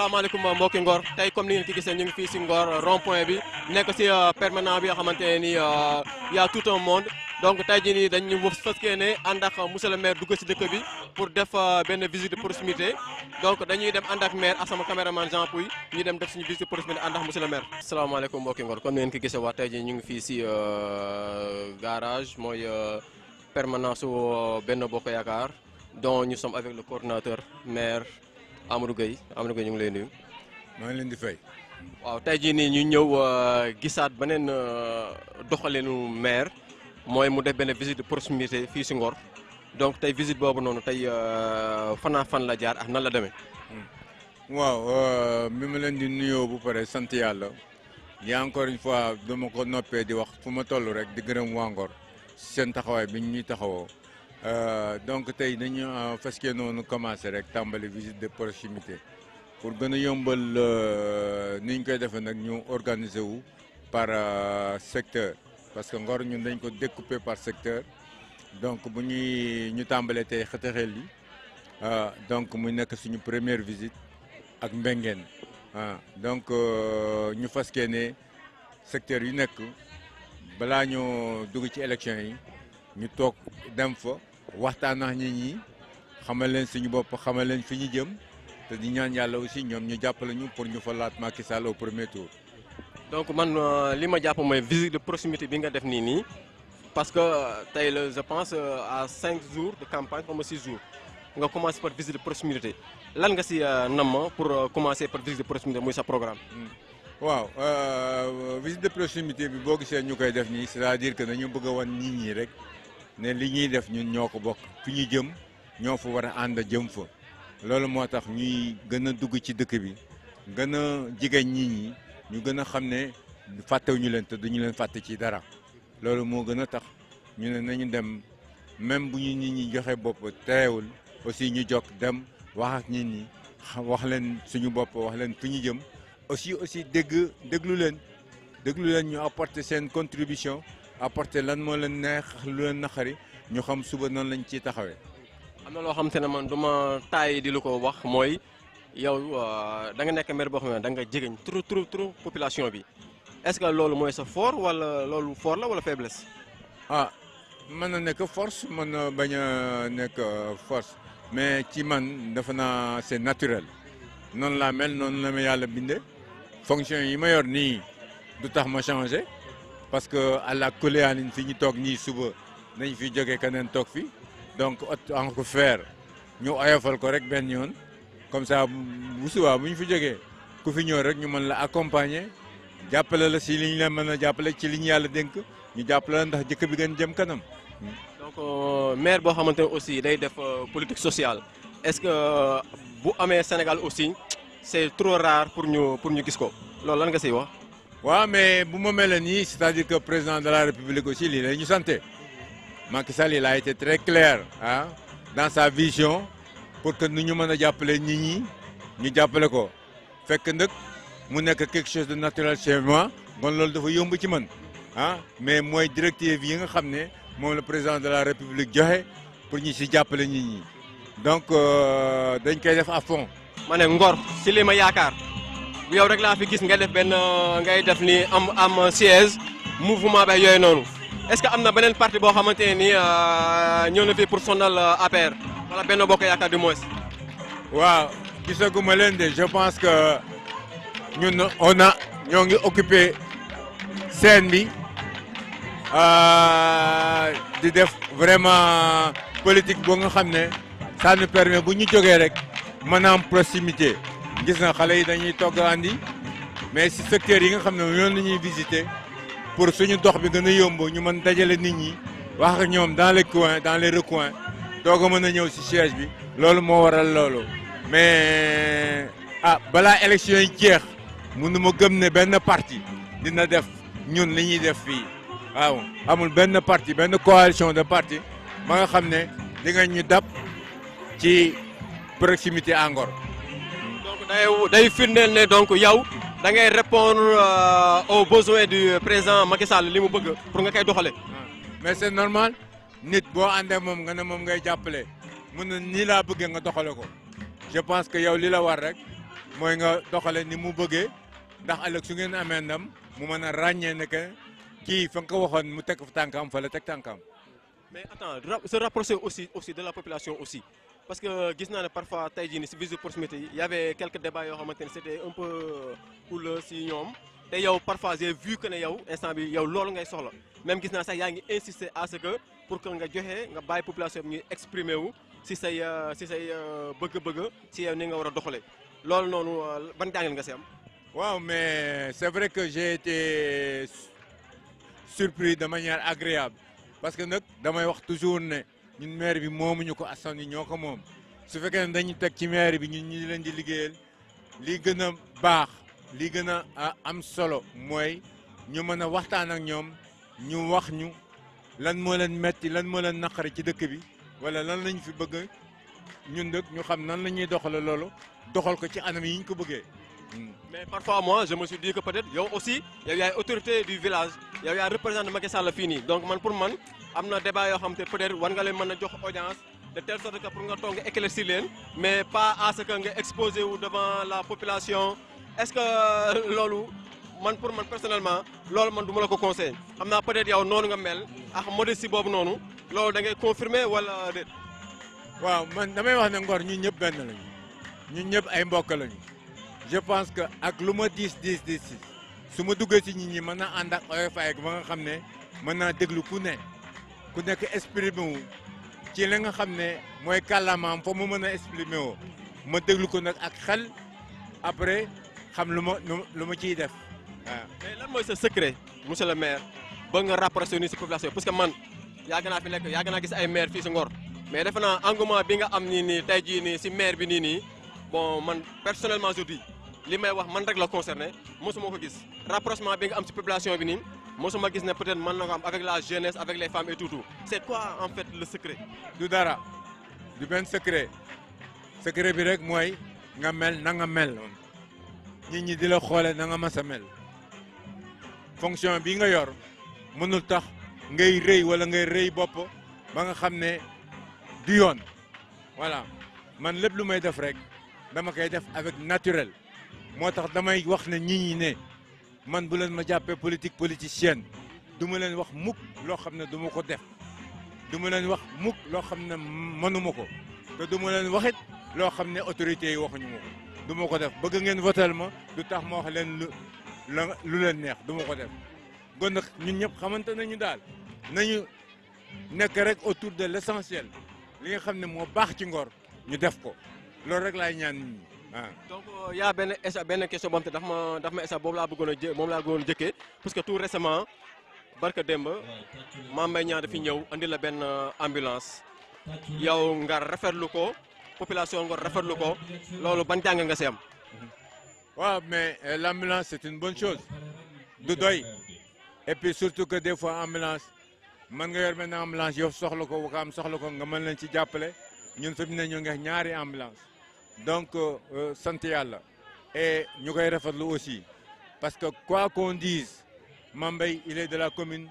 salaamaaleykum mbokki Ngor tey comme ni ngeen ko gisee ñu ngi fii si Ngor rond point bi nekk si permanent bi nga xamante ne nii y a tout un monde donc tey jii nii dañu fas yéene ànd ak monsieur le maire dugg si dëkk bi pour def benn visite de proximité donc dañuy dem ànd ak maire ak sama caméraman Jean Pouy ñu dem def suñu visite de proximité ànd ak monsieur le maire. salaamaaleykum mbokki Ngor comme ni ngeen ko gisee wax tey jii ñu ngi fii si garage mooy permanence su Benno Bokk Yaakaar donc nous sommes avec le coordinateur maire. Amadou Gueye ñu ngi lay nuyu. maa ngi leen di fay. waaw tey jii nii ñu ñëw gisaat beneen doxalinu maire mooy mu def benn visite de proximité fii si Ngor donc tey visite boobu noonu tey fan la jaar ak nan la demee. waaw mi ma leen di nuyoo bu pare sant yàlla yi encore une fois dama ko noppee di wax fu ma toll rek di gërëm waa Ngor seen taxawaay bi ñuy taxawoo. Donc tey dañu fas yéene noonu commencé rek tàmbali visite de proximité pour gën a yombal ni ñu koy defee nag ñu organiser wu par secteur parce que Ngor ñun dañ ko découper par secteur donc bu ñu tàmbalee tey Xëtëxel yi donc muy nekk suñu première visite ak Mbengeen donc ñu fas yéene secteur yu nekk balaa ñoo dugg ci élection yi ñu toog dem fa. waxtaan ak nit ñi xamal leen suñu bopp xamal leen fi ñu jëm te di ñaan yàlla aussi ñoom ñu jàppale ñu pour ñu fa laat Macky Sall au premier tour. donc man li ma jàpp mooy visite de proximité bi nga def nii parce que tey la je pense à 5 jours de campagne comme 6 jours nga commencé par visite de proximité lan nga si namm pour commencer par visite de proximité muy sa programme. waaw visite de proximité bi boo gisee ñu koy def nii c'est-à-dire que dañu bëgg a wan nit ñi rek. ne li ñuy def ñun ñoo ko bokk fi ñu jëm ñoo fa war a ànd jëm fa loolu moo tax ñuy gën a dugg ci dëkk bi gën a jigéen nit ñi ñu gën a xam ne fàttewuñu leen te duñu leen fàtte ci dara loolu moo gën a tax ñu ne nañu dem même bu ñu nit ñi joxe bopp teewul aussi ñu jokk dem wax ak nit ñi wax leen suñu bopp wax leen fi ñu jëm aussi déglu leen ñu apporter seen contribution apporter lan moo leen neex lu leen naqari ñu xam suba noonu lañ ciy taxawee. am na loo xam te ne man du ma taay di lu ko wax mooy yow da nga nekk maire boo xam ne da nga jegeñ trop population bi est-ce que loolu mooy sa fort wala loolu fort la wala faiblesse. mën na nekk force mën na bañ a nekk force mais ci man dafa naa c'est naturel noonu laa mel noonu la ma yàlla bindee fonction yi ma yor nii du tax ma changer. parce que à la coléanine fi ñu toog nii suba nañ fi jógee keneen toog fi donc en ko faire ñu oyofal ko rek benn yoon comme ça bu subaa bu ñu fi jógee ku fi ñëw rek ñu mën la accompagner jàppale la si li ñu leen mën a jàppale ci li ñu yàlla dénk ñu jàppale la ndax jëkk bi gën jëm kanam. donc maire boo xamante ne aussi day def politique sociale est-ce que bu amee Sénégal aussi c'est trop rare pour ñu gis ko loolu lan nga siy wax. waaw mais bu ma mel nii c'est-à-dire que président de la République aussi lii la ñu santé Macky Sall il a été très clair dans sa vision pour que nu ñu mën a jàppale nit ñi ñu jàppale ko fekk nag mu nekk quelque chose de naturel chez moi kon loolu dafa yomb ci man mais mooy directive yi nga xam ne moom le président de la République joxe pour ñu si jàppale nit ñi donc dañ koy def à fond. ma ne Ngor si li ma yaakaar. yow rek laa fi gis nga def benn ngay def ni am siège mouvement ba yooyu noonu est-ce que am na beneen parti boo xamante ne nii ñëw na fi pour sonal APR wala Benno Bokk Yaakaar du moins. waaw gisaguma leen de je pense que ñun ñoo ngi occupé scène bi di def vraiment politique boo nga xam ne ça nous permet bu ñu jógee rek mën a am proximité. gis na xale yi dañuy togg andi mais si secteur yi nga xam ne ñoom la ñuy visiter pour suñu dox bi gën a yomb ñu mën dajale nit ñi wax ak ñoom dans les coins dans les recoins doog a mën a ñëw si siège bi loolu moo waral loolu mais balaa élection yi jeex mënu ma gëm ne benn parti dina def ñun li ñuy def fii waaw amul benn parti benn coalition de parti ba nga xam ne di nga ñu dab ci proximité à Ngor. day firndeel ne donc yow da ngay répondre aux besoins du président Macky Sall li mu bëgg pour nga koy doxalee. mais c'est normal nit boo àndee moom nga ne moom ngay jàppale mun na nii laa bëggee nga doxale ko je pense que yow li la war rek mooy nga doxale ni mu bëggee ndax ëllëg su ngeen amee ndam mu mën a ràññee ne que kii fa nga ko waxoon mu teg fa tànkam fa la teg tànkam. mais attends se rapprocher aussi de la population aussi parce que gis naa ne parfois tey jii nii si visite proximité yi y avait quelques débats yoo xamante ne c'était un peu houleux si ñoom te yow parfois j'ai vu que ne yow instant bi yow loolu ngay soxla même gis naa sax yaa ngi insister à ce que pour que nga joxe nga bàyyi population bi ñuy exprimer wu si say bëgg-bëgg si yow ni nga war a doxalee loolu noonu ban jàngal nga si am. waaw mais c'est vrai que j'ai été surpris de manière agréable parce que nag damay wax toujours ne ñun maire bi moomuñu ko askan wi ñoo ko moom su fekkee ne dañu teg ci maire bi ñun ñu leen di liggéeyal li gën a baax li gën a am solo mooy ñu mën a waxtaan ak ñoom ñu wax ñu lan moo leen metti lan moo leen naqari ci dëkk bi wala lan lañ fi bëgg ñun dëkk ñu xam nan la ñuy doxale loolu doxal ko ci anam yi ñu ko bëggee. mais parfois moi je me suis dit que peut-être yow aussi yow yaay autorité du village yow yaay représentant Macky Sall fii nii donc man pour man am na débat yoo xam te peut-être war nga leen mën a jox audience de telle sorte que pour nga toog nga éclaircir leen mais pas à ce que nga exposé wu devant la population est-ce que loolu man pour man personnellement loolu man du ma la ko conseillé xam naa peut-être yow noonu nga mel ak modestie boobu noonu loolu da ngay confirmer wala déet. waaw man damay wax ne Ngor ñun ñëpp benn lañu ñun ñëpp ay mbokk lañu. je pense que ak lu ma diis su ma duggee ci nit ñi mën naa ànd ak OFA ba nga xam ne mën naa déglu ku nekk exprimer wu ci li nga xam ne mooy kàllaamaam fa mu mën a exprimer woo ma déglu ko nag ak xel après xam lu ma ciy def waaw. mais lan mooy sa secret monsieur le maire ba nga rapproché nii si population parce que man yàgg naa fi nekk yàgg naa gis ay maire fii si Ngor mais defe naa engouement bi nga am nii tey jii nii si maire bi nii bon man personnellement je dis li may wax man rek la concerné mosuma ko gis rapprochement bi nga am ci population bi nii mosuma gis ne peut-être mën na ko am avec la jeunesse avec les femmes et tout c'est quoi en fait le secret. du dara du benn secret bi rek mooy nga mel na nga mel nit ñi di la xoole na nga mas a mel fonction bi nga yor mënul tax ngay rëy wala ngay rëy bopp ba nga xam ne du yoon voilà man lépp lu may def rek dama koy def avec naturel moo tax damay wax ne nit ñi ne man bu leen ma jàppee politicienne du ma leen wax mukk loo xam ne du ma ko def du ma leen wax mukk loo xam ne mënuma ko te du ma leen waxit loo xam ne autorités yi waxuñu ma ko du ma ko def bëgg ngeen votel ma du tax ma wax leen lu leen neex du ma ko def kon nag ñun ñëpp xamante nañu daal nañu nekk rek autour de l'essentiel li nga xam ne moo baax ci Ngor ñu def ko loolu rek laay ñaan nit ñi ah. donc y a benn question boo xam te daf ma esa boobu laa bëggoon a jëkkee parce que tout récemment barka démb Mame Mbaye Niang dafi ñëw andi la benn ambulance yow nga rafetlu ko population Ngor rafetlu ko loolu ban jàng nga si am. waaw mais l'ambulance c'est une bonne chose du doy et puis surtout que des fois ambulance mën nga yor benn ambulance yow soxla ko Wakaam soxla ko nga mën leen ci jàppale ñun fi mu ne ñu ngi ñaari ambulance donc sant yàlla et ñu koy rafetlu aussi parce que quoi qu'on dise Mame Mbaye il est de la commune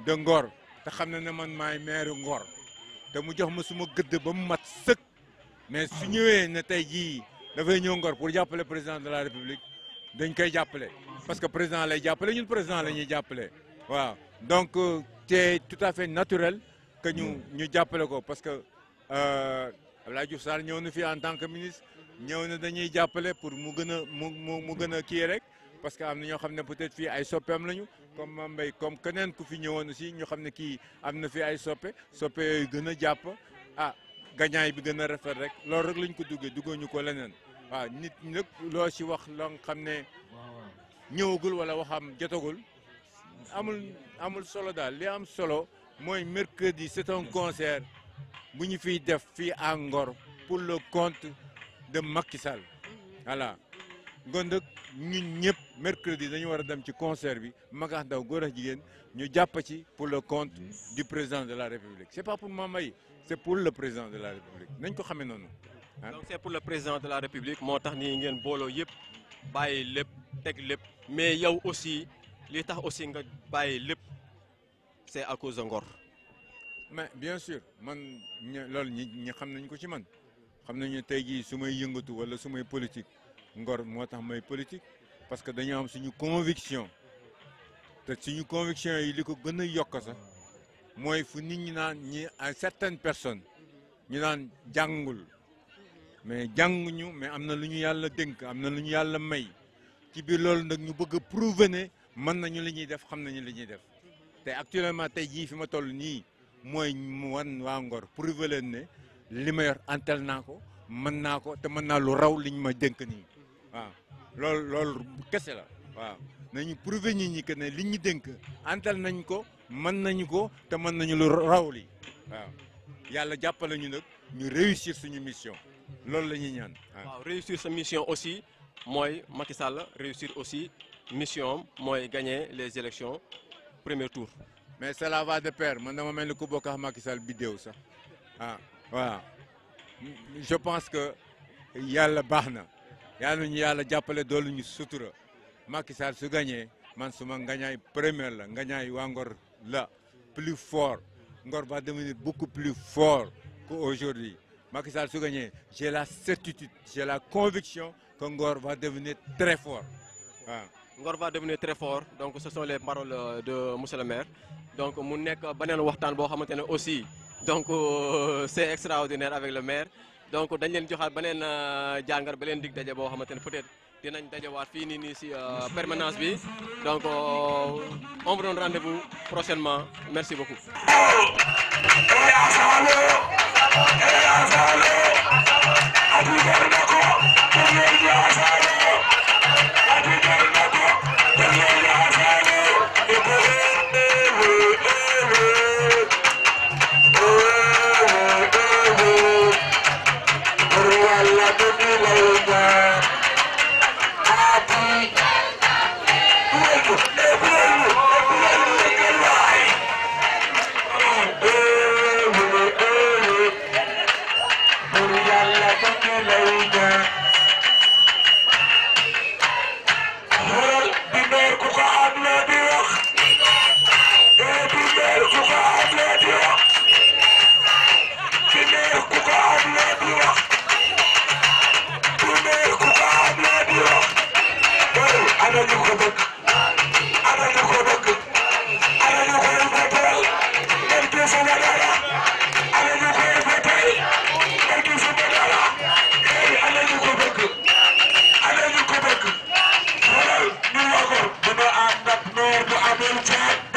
de Ngor te xam na ne man maay maire Ngor te mu jox ma suma gëdd ba mu mat sëkk mais su ñëwee ne tey jii dafay ñëw Ngor pour jàppale président de la République dañ koy jàppale parce que président lay jàppale ñun président la ñuy jàppale waaw donc c'est tout à fait naturel que ñu jàppale ko parce que Abdoulaye Diouf Sarr ñëw na fi en tant que ministre ñëw na dañuy jàppale pour mu gën a kii rek parce que am na ñoo xam ne peut-être fii ay soppeem lañu comme Mame Mbaye comme keneen ku fi ñëwoon aussi ñu xam ne kii am na fi ay soppe yooyu gën a jàpp gañaay bi gën a rafet rek loolu rek lañ ko duggee ñu ko leneen waaw nit nag loo ci wax loo xam ne ñëwagul wala waxam jotagul amul solo daal li am solo mooy mercredi c'est un concert bu ñu fiy def fii à Ngor pour le compte de Macky Sall voilà kon nag ñun ñëpp mercredi dañu war a dem ci concert bi mag ak ndaw góor ak jigéen ñu jàpp ci pour le compte du président de la République c'est pas pour Mame Mbaye c'est pour le président de la République nañ ko xamee noonu. donc c'est pour le président de la République moo tax nii ngeen booloo yëpp bàyyi lépp teg lépp mais yow aussi li tax aussi nga bàyyi lépp c'est à cause de Ngor. mais bien sûr man loolu ñi xam nañ ko ci man xam nañu tey jii su may yëngatu wala su may politique Ngor moo tax may politique parce que dañu am suñu conviction te suñu conviction yi li ko gën a yokk sax mooy fu nit ñi naan ñi à certaines personnes ñu naan jàngul mais jànguñu mais am na lu ñu yàlla dénk am na lu ñu yàlla may ci biir loolu nag ñu bëgg a prouver ne mën nañu li ñuy def xam nañu li ñuy def te actuellement tey jii fi ma toll nii mooy mu wan waa Ngor prouver leen ne li ma yor antel naa ko mën naa ko te mën naa lu raw liñ ma dénk nii waaw loolu kese la waaw nañu prouver nit ñi que ne liñ ñu dénk antel nañ ko mën nañu ko te mën nañu lu raw li waaw yàlla jàppale ñu nag ñu réussir suñu mission loolu la ñuy ñaan waaw réussir sa mission aussi mooy Macky Sall réussir aussi mission mooy gagner les élections premier tour. mais cela va de pair man dama mel ni ku bokk ak Macky Sall biddéew sax waaw je pense que yàlla baax na yàlla ñu yàlla jàppale doolu ñu sutura Macky Sall su gagné man suma ngañaay première la ngañaay waa Ngor la plus fort Ngor va devenir beaucoup plus fort qu'aujourd'hui Macky Sall su gagné j'ai la certitude j'ai la conviction que Ngor va devenir très fort waaw. Ngor va devenir très fort donc ce sont les paroles de monsieur le maire donc mu nekk beneen waxtaan boo xamante ne aussi donc c'est extraordinaire avec le maire donc dañ leen joxaat beneen jàngar ba leen dig daje boo xamante ne peut-être dinañ dajewaat fii nii si permanence bi donc on vous donne rendez-vous prochainement merci beaucoup. Dina am nag maire bu amul